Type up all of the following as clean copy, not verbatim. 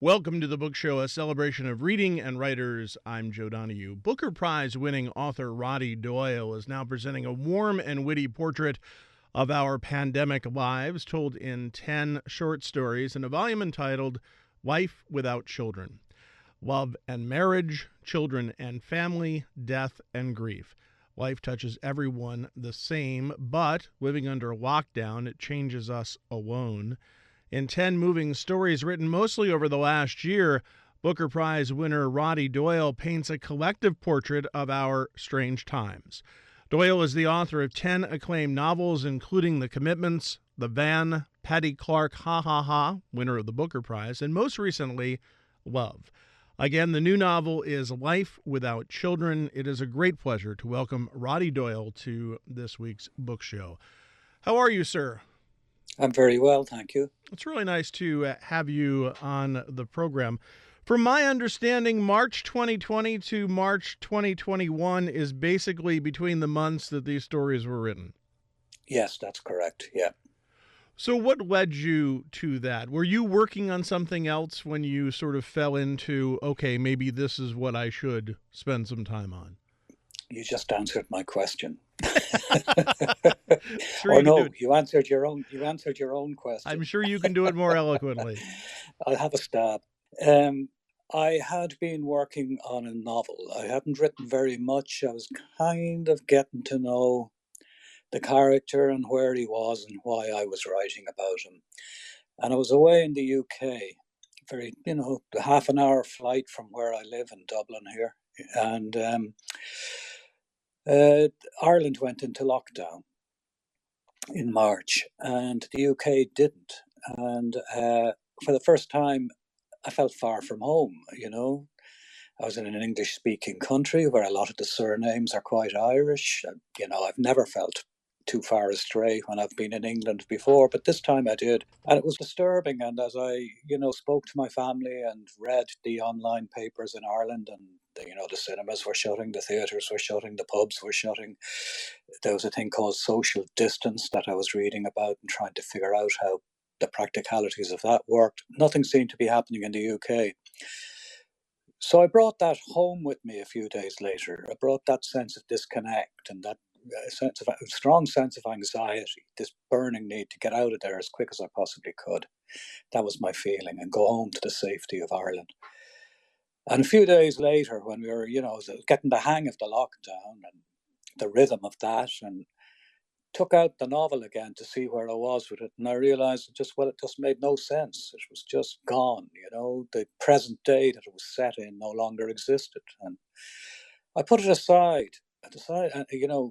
Welcome to the Book Show, a celebration of reading and writers. I'm Joe Donahue. Booker Prize-winning author Roddy Doyle is now presenting a warm and witty portrait of our pandemic lives, told in 10 short stories in a volume entitled Life Without Children. Love and marriage, children and family, death and grief. Life touches everyone the same, but living under lockdown, it changes us alone. In 10 moving stories written mostly over the last year, Booker Prize winner Roddy Doyle paints a collective portrait of our strange times. Doyle is the author of 10 acclaimed novels, including The Commitments, The Van, Patty Clark, Ha Ha Ha, winner of the Booker Prize, and most recently, Love. Again, the new novel is Life Without Children. It is a great pleasure to welcome Roddy Doyle to this week's book show. How are you, sir? I'm very well, thank you. It's really nice to have you on the program. From my understanding, March 2020 to March 2021 is basically between the months that these stories were written. Yes, that's correct, yeah. So what led you to that? Were you working on something else when you sort of fell into, okay, maybe this is what I should spend some time on? You just answered my question. Sure, Oh no, you answered your own question. I'm sure you can do it more eloquently. I'll have a stab. I had been working on a novel. I hadn't written very much. I was kind of getting to know the character and where he was and why I was writing about him. And I was away in the UK, very, half an hour flight from where I live in Dublin here. And Ireland went into lockdown in March and the UK didn't. And for the first time, I felt far from home, I was in an English-speaking country where a lot of the surnames are quite Irish. I've never felt too far astray when I've been in England before, but this time I did. And it was disturbing. And as I, spoke to my family and read the online papers in Ireland, and the cinemas were shutting, the theatres were shutting, the pubs were shutting. There was a thing called social distance that I was reading about and trying to figure out how the practicalities of that worked. Nothing seemed to be happening in the UK. So I brought that home with me a few days later. I brought that sense of disconnect and that strong sense of anxiety, this burning need to get out of there as quick as I possibly could. That was my feeling, and go home to the safety of Ireland. And a few days later, when we were, getting the hang of the lockdown and the rhythm of that, and took out the novel again to see where I was with it, and I realized it just made no sense. It was just gone, the present day that it was set in no longer existed. And I put it aside.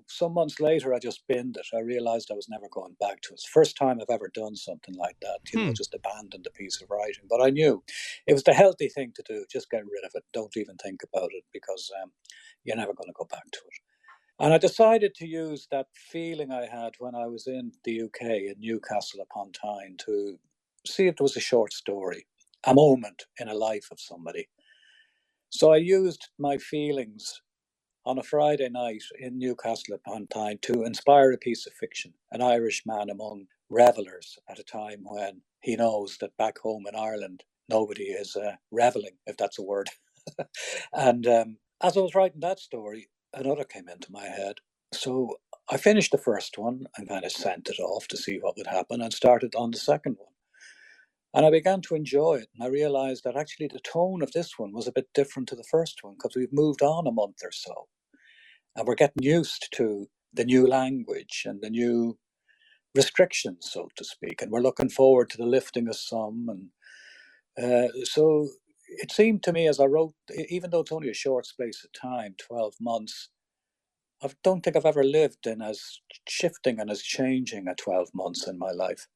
Some months later, I just binned it. I realized I was never going back to it. It's the first time I've ever done something like that, just abandoned a piece of writing. But I knew it was the healthy thing to do. Just get rid of it. Don't even think about it, because you're never going to go back to it. And I decided to use that feeling I had when I was in the UK, in Newcastle upon Tyne, to see if there was a short story, a moment in a life of somebody. So I used my feelings on a Friday night in Newcastle upon Tyne to inspire a piece of fiction, an Irish man among revellers at a time when he knows that back home in Ireland, nobody is revelling, if that's a word. And as I was writing that story, another came into my head. So I finished the first one and kind of sent it off to see what would happen, and started on the second one. And I began to enjoy it. And I realized that actually the tone of this one was a bit different to the first one, because we've moved on a month or so. And we're getting used to the new language and the new restrictions, so to speak. And we're looking forward to the lifting of some. And so it seemed to me as I wrote, even though it's only a short space of time, 12 months, I don't think I've ever lived in as shifting and as changing a 12 months in my life.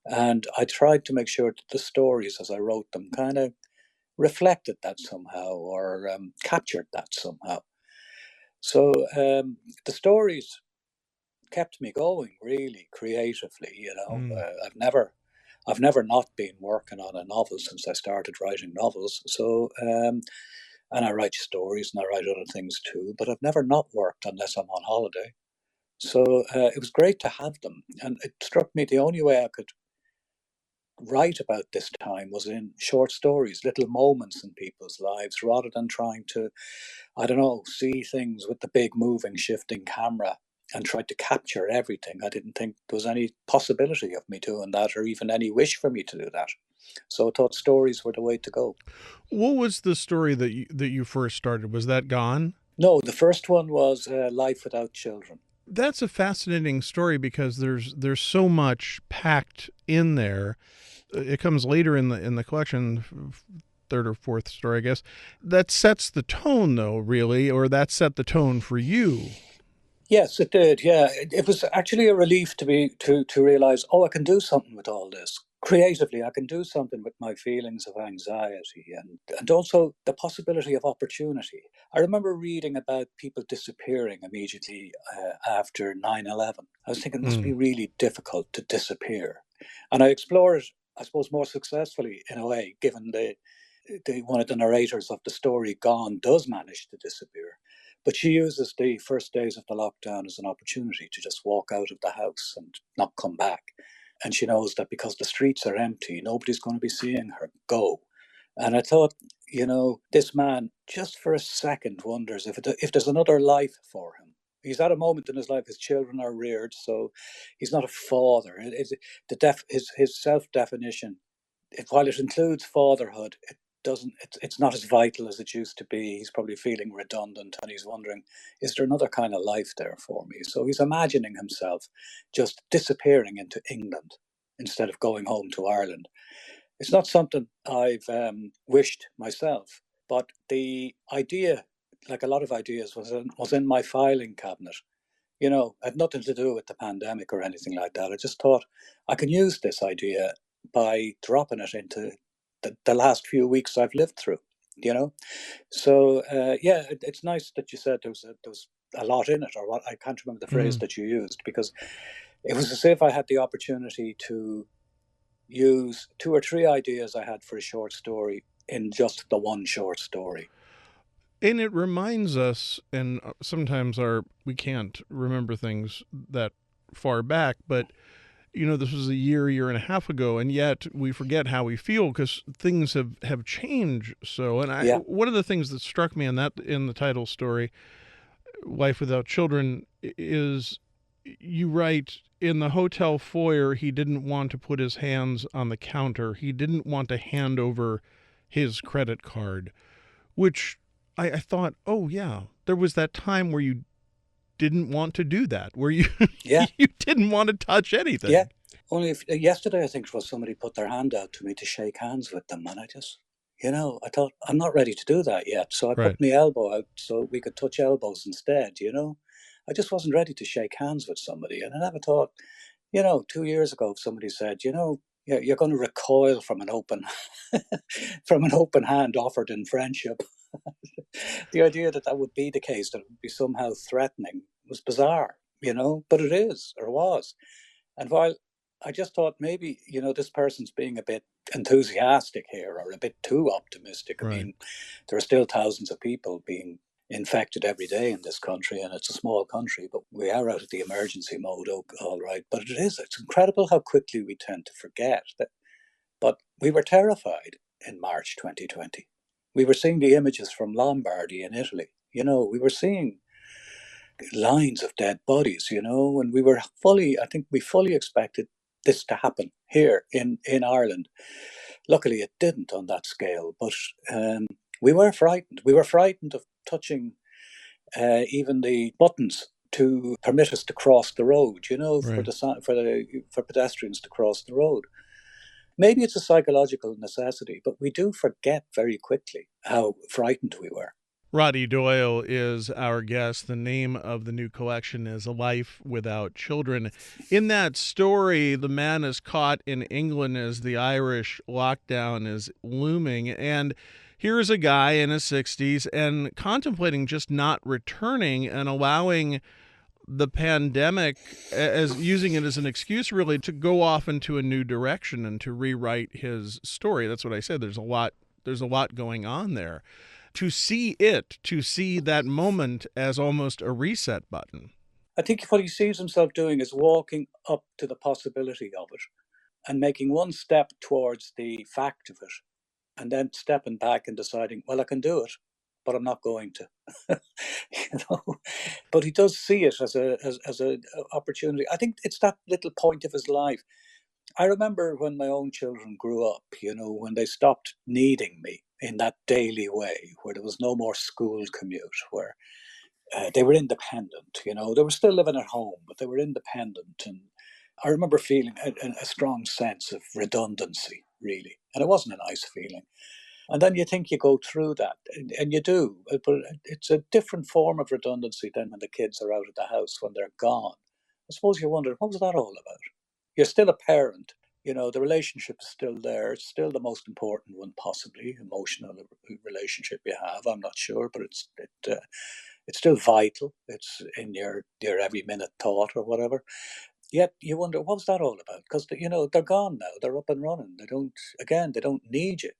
And I tried to make sure that the stories as I wrote them kind of reflected that somehow, or captured that somehow. So the stories kept me going really creatively. I've never not been working on a novel since I started writing novels. So and I write stories and I write other things too, but I've never not worked unless I'm on holiday. So it was great to have them. And it struck me the only way I could write about this time was in short stories, little moments in people's lives, rather than trying to, I don't know, see things with the big moving, shifting camera and try to capture everything. I didn't think there was any possibility of me doing that, or even any wish for me to do that. So I thought stories were the way to go. What was the story that you first started? Was that Gone? No, the first one was Life Without Children. That's a fascinating story because there's so much packed in there. It comes later in the collection, third or fourth story, I guess. That sets the tone, though, really, or that set the tone for you. Yes, it did. Yeah, it was actually a relief to realize, oh, I can do something with all this creatively. I can do something with my feelings of anxiety and also the possibility of opportunity. I remember reading about people disappearing immediately after 9/11. I was thinking it must be really difficult to disappear, and I explored it, I suppose, more successfully in a way, given the one of the narrators of the story, Gone, does manage to disappear. But she uses the first days of the lockdown as an opportunity to just walk out of the house and not come back. And she knows that because the streets are empty, nobody's going to be seeing her go. And I thought, this man just for a second wonders if there's another life for him. He's at a moment in his life, his children are reared, so he's not a father. His self-definition, while it includes fatherhood, it's not as vital as it used to be. He's probably feeling redundant and he's wondering, is there another kind of life there for me? So he's imagining himself just disappearing into England instead of going home to Ireland. It's not something I've wished myself, but the idea, like a lot of ideas, was in my filing cabinet. It had nothing to do with the pandemic or anything like that. I just thought I can use this idea by dropping it into the last few weeks I've lived through, So, it's nice that you said there was a lot in it, or what, I can't remember the phrase that you used, because it was as if I had the opportunity to use two or three ideas I had for a short story in just the one short story. And it reminds us, and sometimes we can't remember things that far back, but this was a year and a half ago, and yet we forget how we feel because things have changed. So, and one of the things that struck me in the title story, Life Without Children, is you write, in the hotel foyer, he didn't want to put his hands on the counter. He didn't want to hand over his credit card, which I thought, oh yeah, there was that time where you didn't want to do that, where you you didn't want to touch anything. Yeah. Only yesterday, I think it was, somebody put their hand out to me to shake hands with them, and I just, I thought, I'm not ready to do that yet. So I put my elbow out so we could touch elbows instead, I just wasn't ready to shake hands with somebody. And I never thought, 2 years ago, if somebody said, you're going to recoil from an open from an open hand offered in friendship. The idea that would be the case, that it would be somehow threatening, was bizarre, but it is, or was. And while I just thought maybe, this person's being a bit enthusiastic here, or a bit too optimistic. I mean, there are still thousands of people being infected every day in this country, and it's a small country, but we are out of the emergency mode, all right. But it's incredible how quickly we tend to forget that. But we were terrified in March 2020. We were seeing the images from Lombardy in Italy. We were seeing lines of dead bodies, and I think we fully expected this to happen here in Ireland. Luckily, it didn't on that scale, but we were frightened. We were frightened of touching even the buttons to permit us to cross the road, for pedestrians to cross the road. Maybe it's a psychological necessity, but we do forget very quickly how frightened we were. Roddy Doyle is our guest. The name of the new collection is Life Without Children. In that story, the man is caught in England as the Irish lockdown is looming. And here's a guy in his 60s and contemplating just not returning and allowing the pandemic, as using it as an excuse really to go off into a new direction and to rewrite his story. That's what I said. There's a lot going on there. To see that moment as almost a reset button. I think what he sees himself doing is walking up to the possibility of it. and making one step towards the fact of it, and then stepping back and deciding, well, I can do it, but I'm not going to. you know. But he does see it as a opportunity. I think it's that little point of his life. I remember when my own children grew up, when they stopped needing me in that daily way, where there was no more school commute, where they were independent. They were still living at home, but they were independent. And I remember feeling a strong sense of redundancy, really. And it wasn't a nice feeling. And then you think you go through that, and you do, but it's a different form of redundancy than when the kids are out of the house, when they're gone. I suppose you wonder, what was that all about? You're still a parent, the relationship is still there. It's still the most important one, possibly, emotional relationship you have. I'm not sure, but it's still vital. It's in your every minute thought or whatever. Yet you wonder, what was that all about? Because they're gone now. They're up and running. They don't need you.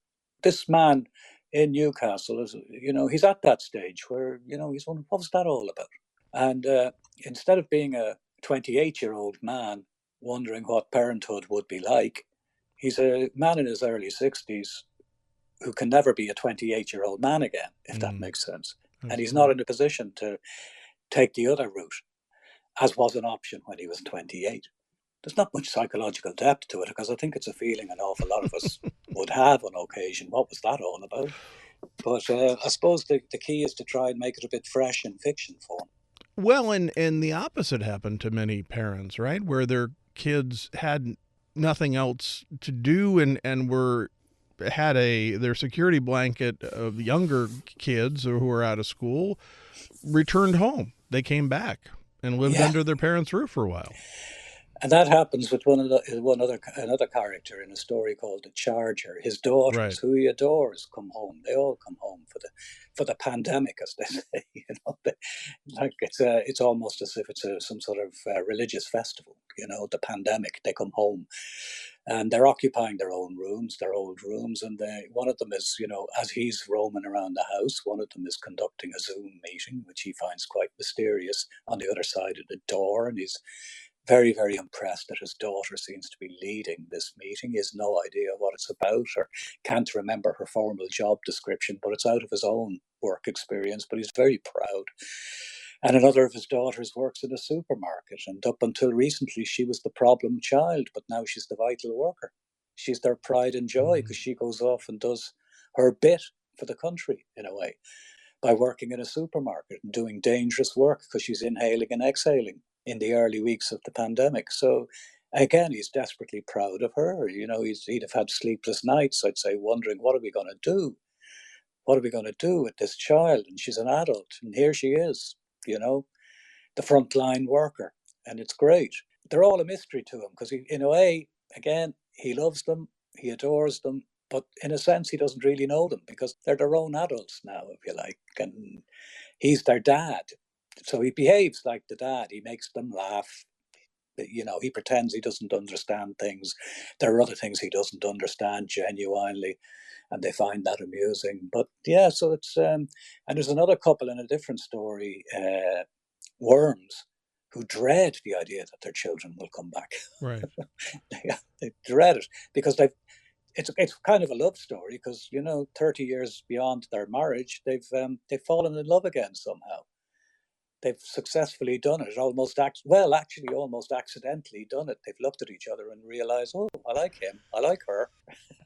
This man in Newcastle is, he's at that stage where he's wondering, what was that all about? And instead of being a 28-year-old man wondering what parenthood would be like, he's a man in his early 60s who can never be a 28-year-old man again, if that makes sense. And he's not in a position to take the other route, as was an option when he was 28. There's not much psychological depth to it, because I think it's a feeling an awful lot of us would have on occasion. What was that all about? But I suppose the key is to try and make it a bit fresh in fiction form. Well, and the opposite happened to many parents, right? Where their kids had nothing else to do and had their security blanket of younger kids who were out of school returned home. They came back and lived under their parents' roof for a while. And that happens with another character in a story called The Charger. His daughters, right, who he adores, come home. They all come home for the pandemic, as they say. It's almost as if it's some sort of religious festival. The pandemic. They come home, and they're occupying their own rooms, their old rooms, and one of them is, as he's roaming around the house, one of them is conducting a Zoom meeting, which he finds quite mysterious, on the other side of the door, and he's very, very impressed that his daughter seems to be leading this meeting. He has no idea what it's about, or can't remember her formal job description, but it's out of his own work experience, but he's very proud. And another of his daughters works in a supermarket, and up until recently she was the problem child, but now she's the vital worker. She's their pride and joy, because she goes off and does her bit for the country, in a way, by working in a supermarket and doing dangerous work, because she's inhaling and exhaling in the early weeks of the pandemic. So again, he's desperately proud of her. He'd have had sleepless nights, I'd say, wondering, what are we going to do? What are we going to do with this child? And she's an adult, and here she is, the frontline worker. And it's great. They're all a mystery to him, because in a way, again, he loves them, he adores them, but in a sense, he doesn't really know them, because they're their own adults now, if you like. And he's their dad. So he behaves like the dad. He makes them laugh. He pretends he doesn't understand things. There are other things he doesn't understand genuinely, and they find that amusing. But yeah, so it's and there's another couple in a different story, Worms, who dread the idea that their children will come back. Right. They dread it, because it's kind of a love story, because 30 years beyond their marriage, they've fallen in love again somehow. They've successfully done it, almost accidentally done it. They've looked at each other and realized, oh, I like him, I like her.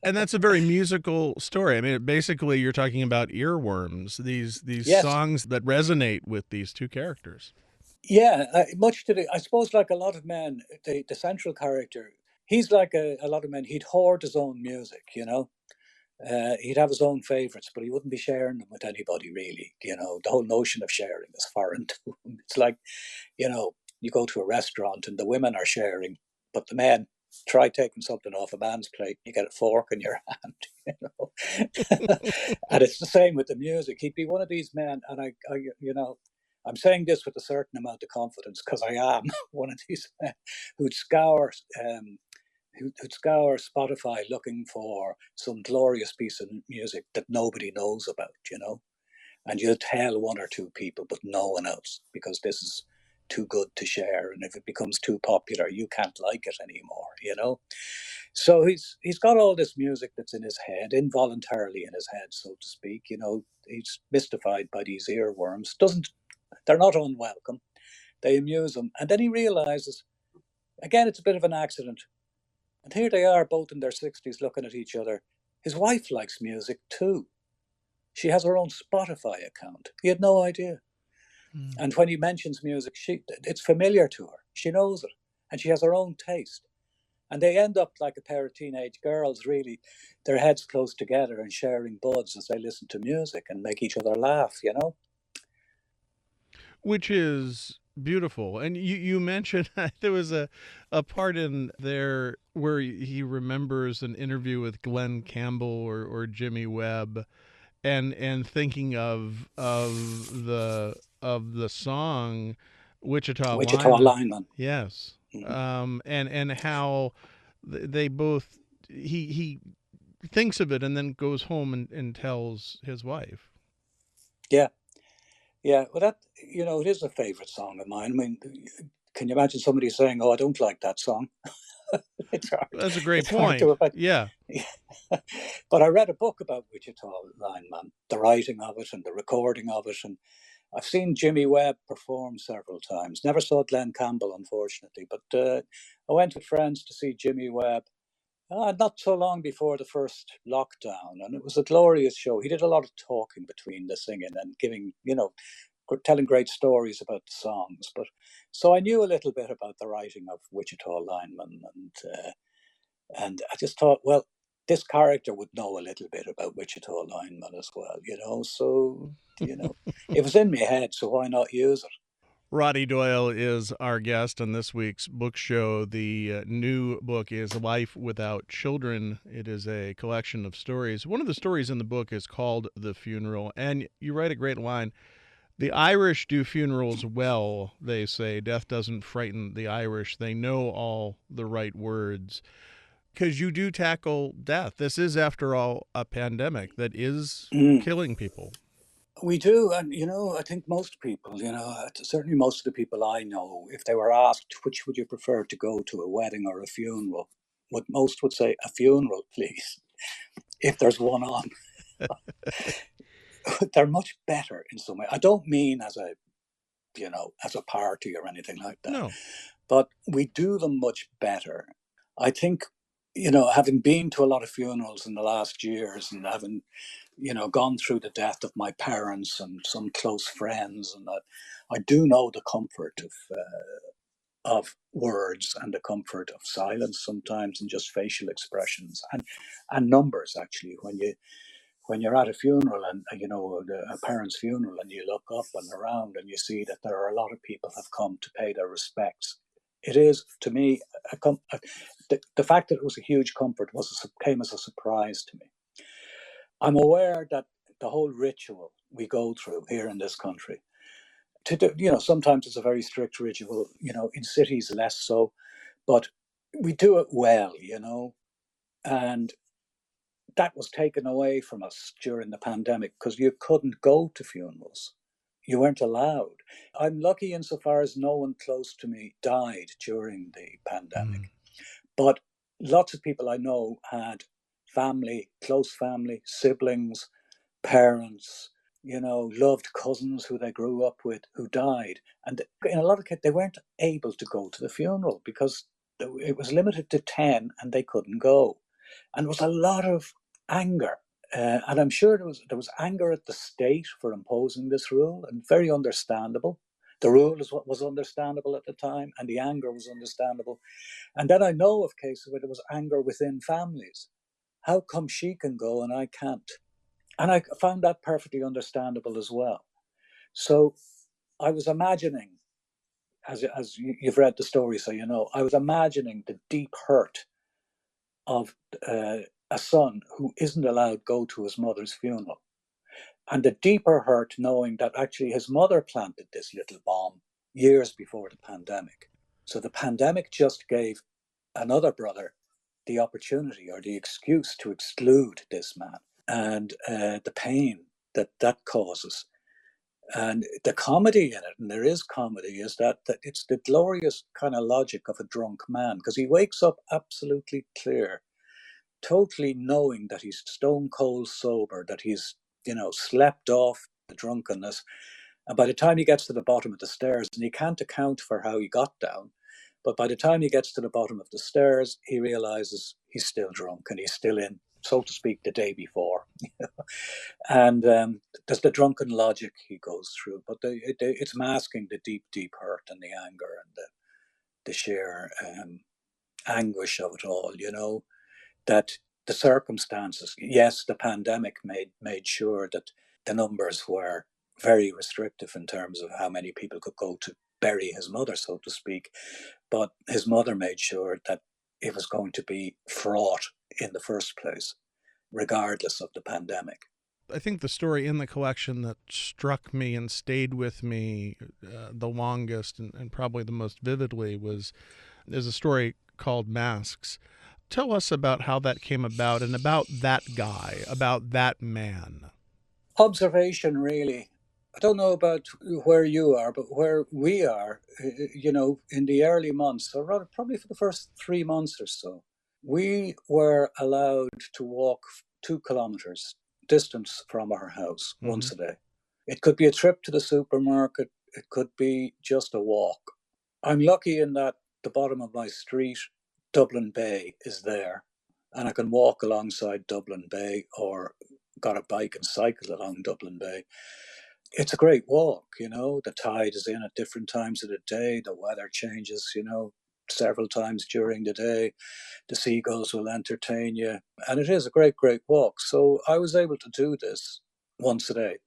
And that's a very musical story. I mean, basically, you're talking about earworms, these Yes. songs that resonate with these two characters. Yeah, much to I suppose, like a lot of men, the central character, he's like a lot of men. He'd hoard his own music, he'd have his own favorites, but he wouldn't be sharing them with anybody, really. The whole notion of sharing is foreign to him. It's like, you go to a restaurant and the women are sharing, but the men, try taking something off a man's plate, you get a fork in your hand, And it's the same with the music. He'd be one of these men, and I'm saying this with a certain amount of confidence, because I am one of these men who'd scour Spotify looking for some glorious piece of music that nobody knows about, and you'll tell one or two people, but no one else, because this is too good to share, and if it becomes too popular, you can't like it anymore, you know. So he's got all this music that's in his head, involuntarily in his head, so to speak. You know, he's mystified by these earworms. They're not unwelcome. They amuse him, and then he realizes again it's a bit of an accident. And here they are, both in their 60s, looking at each other. His wife likes music too. She has her own Spotify account. He had no idea. And when he mentions music, it's familiar to her. She knows it. And she has her own taste. And they end up like a pair of teenage girls, really, their heads close together and sharing buds as they listen to music and make each other laugh, you know? Which is beautiful. And you mentioned there was a part in there where he remembers an interview with Glenn Campbell or Jimmy Webb, and thinking of the song Wichita Wichita Lineman. Lineman. Yes. Mm-hmm. And how they both he thinks of it and then goes home and tells his wife. Yeah. Yeah. Well, that, you know, it is a favorite song of mine. I mean, can you imagine somebody saying, "Oh, I don't like that song"? It's hard. That's a great It's hard to point. imagine. Yeah. But I read a book about Wichita Lineman, the writing of it and the recording of it, and I've seen Jimmy Webb perform several times. Never saw Glenn Campbell, unfortunately, but I went with friends to see Jimmy Webb not so long before the first lockdown, and it was a glorious show. He did a lot of talking between the singing and giving, you know, telling great stories about the songs. But so I knew a little bit about the writing of Wichita Lineman, and I just thought, well, this character would know a little bit about Wichita Lineman as well, you know. So, you know, it was in my head, so why not use it? Roddy Doyle is our guest on this week's book show. The new book is Life Without Children. It is a collection of stories. One of the stories in the book is called The Funeral, and you write a great line. The Irish do funerals well, they say. Death doesn't frighten the Irish. They know all the right words. Because you do tackle death. This is, after all, a pandemic that is Mm. killing people. We do, and you know, I think most people, you know, certainly most of the people I know, if they were asked which would you prefer to go to, a wedding or a funeral, what most would say, a funeral, please, if there's one on. They're much better in some way. I don't mean as a, you know, as a party or anything like that, No. but we do them much better. I think, you know, having been to a lot of funerals in the last years and having, you know, gone through the death of my parents and some close friends, and I do know the comfort of words and the comfort of silence sometimes, and just facial expressions and numbers. Actually, when you're at a funeral and you know a parent's funeral, and you look up and around and you see that there are a lot of people have come to pay their respects, it is to me the fact that it was a huge comfort came as a surprise to me. I'm aware that the whole ritual we go through here in this country, to do, you know, sometimes it's a very strict ritual, you know, in cities less so, but we do it well, you know, and that was taken away from us during the pandemic because you couldn't go to funerals. You weren't allowed. I'm lucky insofar as no one close to me died during the pandemic, but lots of people I know had family, close family, siblings, parents, you know, loved cousins who they grew up with who died. And in a lot of cases, they weren't able to go to the funeral because it was limited to 10 and they couldn't go. And there was a lot of anger. And I'm sure there was anger at the state for imposing this rule, and very understandable. The rule is what was understandable at the time, and the anger was understandable. And then I know of cases where there was anger within families. How come she can go and I can't? And I found that perfectly understandable as well. So I was imagining, as you've read the story, so you know, I was imagining the deep hurt of a son who isn't allowed to go to his mother's funeral. And the deeper hurt knowing that actually his mother planted this little bomb years before the pandemic. So the pandemic just gave another brother the opportunity or the excuse to exclude this man. And the pain that causes. And the comedy in it, and there is comedy, is that it's the glorious kind of logic of a drunk man, because he wakes up absolutely clear, totally knowing that he's stone cold sober, that he's, slept off the drunkenness. And by the time he gets to the bottom of the stairs, and he can't account for how he got down, but by the time he gets to the bottom of the stairs, he realizes he's still drunk and he's still in, so to speak, the day before. And there's the drunken logic he goes through, but it's masking the deep, deep hurt and the anger and the sheer anguish of it all, that the circumstances, yes, the pandemic made sure that the numbers were very restrictive in terms of how many people could go to bury his mother, so to speak. But his mother made sure that it was going to be fraught in the first place, regardless of the pandemic. I think the story in the collection that struck me and stayed with me the longest and probably the most vividly is a story called Masks. Tell us about how that came about and about that guy, about that man. Observation, really. I don't know about where you are, but where we are, in the early months, or rather probably for the first 3 months or so, we were allowed to walk 2 kilometers distance from our house once a day. It could be a trip to the supermarket, it could be just a walk. I'm lucky in that the bottom of my street, Dublin Bay, is there, and I can walk alongside Dublin Bay or got a bike and cycle along Dublin Bay. It's a great walk, the tide is in at different times of the day, the weather changes, several times during the day, the seagulls will entertain you, and it is a great, great walk. So I was able to do this once a day,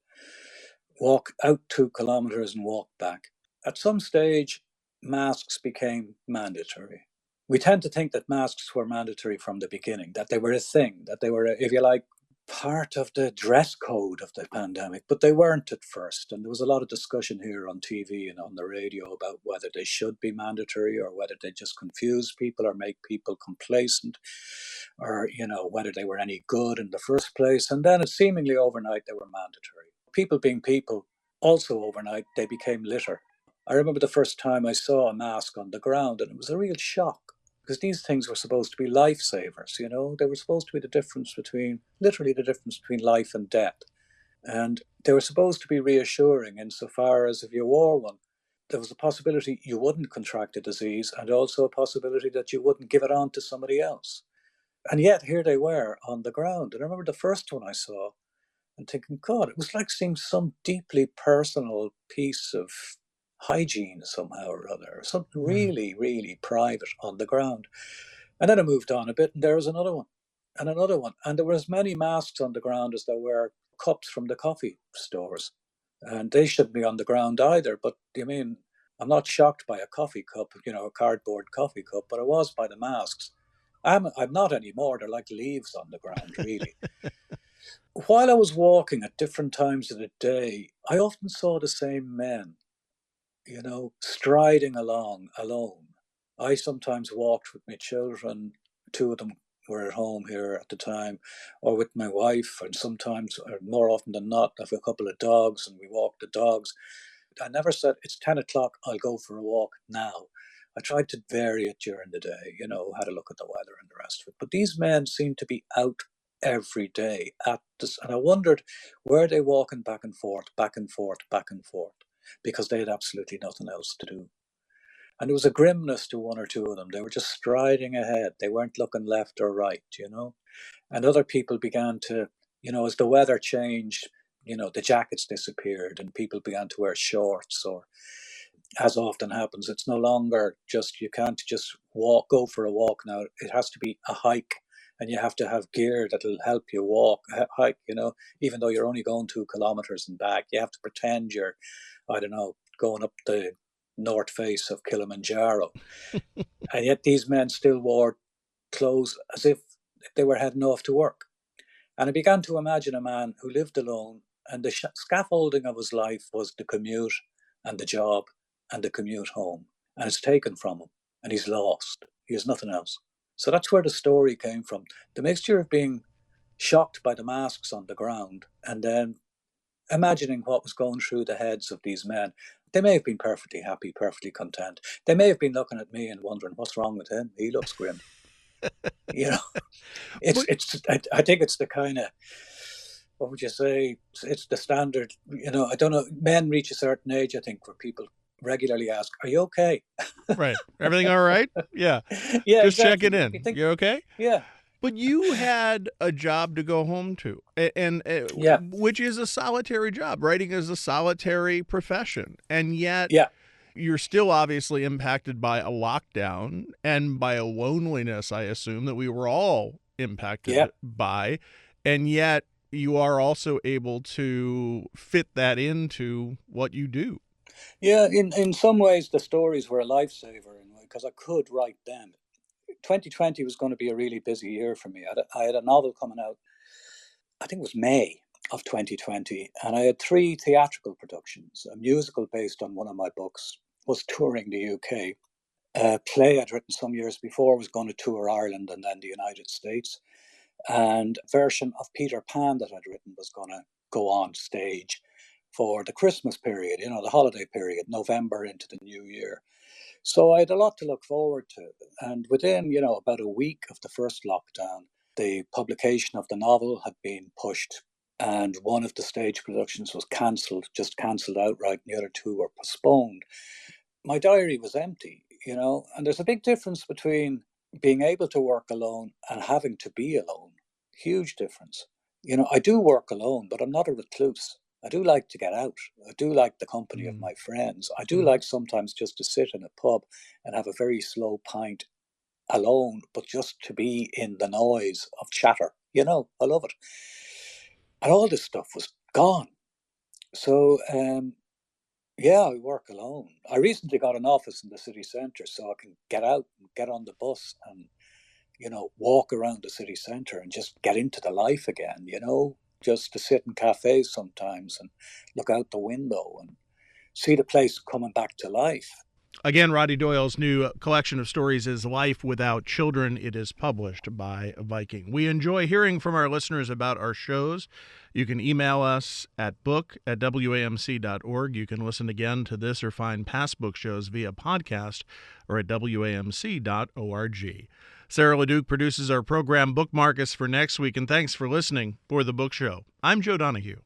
walk out 2 kilometers and walk back. At some stage, masks became mandatory. We tend to think that masks were mandatory from the beginning, that they were a thing, that they were, if you like, part of the dress code of the pandemic, but they weren't at first. And there was a lot of discussion here on TV and on the radio about whether they should be mandatory or whether they just confuse people or make people complacent, or, whether they were any good in the first place. And then seemingly overnight, they were mandatory. People being people, also overnight, they became litter. I remember the first time I saw a mask on the ground, and it was a real shock, because these things were supposed to be lifesavers, they were supposed to be literally the difference between life and death. And they were supposed to be reassuring insofar as if you wore one, there was a possibility you wouldn't contract the disease, and also a possibility that you wouldn't give it on to somebody else. And yet here they were on the ground. And I remember the first one I saw and thinking, God, it was like seeing some deeply personal piece of hygiene somehow or other, something really, really private on the ground. And then I moved on a bit, and there was another one, and another one. And there were as many masks on the ground as there were cups from the coffee stores. And they shouldn't be on the ground either. But I'm not shocked by a coffee cup, a cardboard coffee cup, but I was by the masks. I'm not anymore. They're like leaves on the ground, really. While I was walking at different times of the day, I often saw the same men, striding along alone. I sometimes walked with my children. Two of them were at home here at the time, or with my wife, and sometimes, or more often than not, I have a couple of dogs, and we walk the dogs. I never said, it's 10 o'clock, I'll go for a walk now. I tried to vary it during the day, had a look at the weather and the rest of it. But these men seemed to be out every day at this, and I wondered, were they walking back and forth, back and forth, back and forth, because they had absolutely nothing else to do. And there was a grimness to one or two of them. They were just striding ahead. They weren't looking left or right, And other people began to, as the weather changed, the jackets disappeared and people began to wear shorts, or, as often happens, it's no longer just, you can't just go for a walk now. It has to be a hike, and you have to have gear that'll help you hike, even though you're only going 2 kilometers and back. You have to pretend you're, I don't know, going up the north face of Kilimanjaro. And yet these men still wore clothes as if they were heading off to work. And I began to imagine a man who lived alone, and the scaffolding of his life was the commute and the job and the commute home. And it's taken from him, and he's lost. He has nothing else. So that's where the story came from. The mixture of being shocked by the masks on the ground, and then imagining what was going through the heads of these men. They may have been perfectly happy, perfectly content. They may have been looking at me and wondering, what's wrong with him? He looks grim. You know, But I think it's the kind of, what would you say? It's the standard, I don't know. Men reach a certain age, I think, where people regularly ask, are you okay? right, everything all right? Yeah, Yeah, just exactly. checking You in. think, You okay? yeah, But you had a job to go home to, and yeah, which is a solitary job. Writing is a solitary profession, and yet yeah, you're still obviously impacted by a lockdown and by a loneliness, I assume, that we were all yeah. impacted by, and yet you are also able to fit that into what you do. Yeah, in some ways, the stories were a lifesaver because I could write them. 2020 was going to be a really busy year for me. I had a novel coming out, I think it was May of 2020, and I had 3 theatrical productions. A musical based on one of my books was touring the UK. A play I'd written some years before was going to tour Ireland and then the United States. And a version of Peter Pan that I'd written was going to go on stage for the Christmas period, the holiday period, November into the new year. So I had a lot to look forward to. And within, about a week of the first lockdown, the publication of the novel had been pushed. And one of the stage productions was cancelled, just cancelled outright, and the other 2 were postponed. My diary was empty, and there's a big difference between being able to work alone and having to be alone. Huge difference. I do work alone, but I'm not a recluse. I do like to get out. I do like the company of my friends. I do Mm-hmm. like sometimes just to sit in a pub and have a very slow pint alone, but just to be in the noise of chatter. I love it. And all this stuff was gone. So, yeah, I work alone. I recently got an office in the city centre so I can get out and get on the bus and, walk around the city centre and just get into the life again, just to sit in cafes sometimes and look out the window and see the place coming back to life. Again, Roddy Doyle's new collection of stories is Life Without Children. It is published by Viking. We enjoy hearing from our listeners about our shows. You can email us at book@wamc.org. You can listen again to this or find past book shows via podcast or at wamc.org. Sarah LeDuc produces our program. Bookmark us for next week, and thanks for listening for The Book Show. I'm Joe Donahue.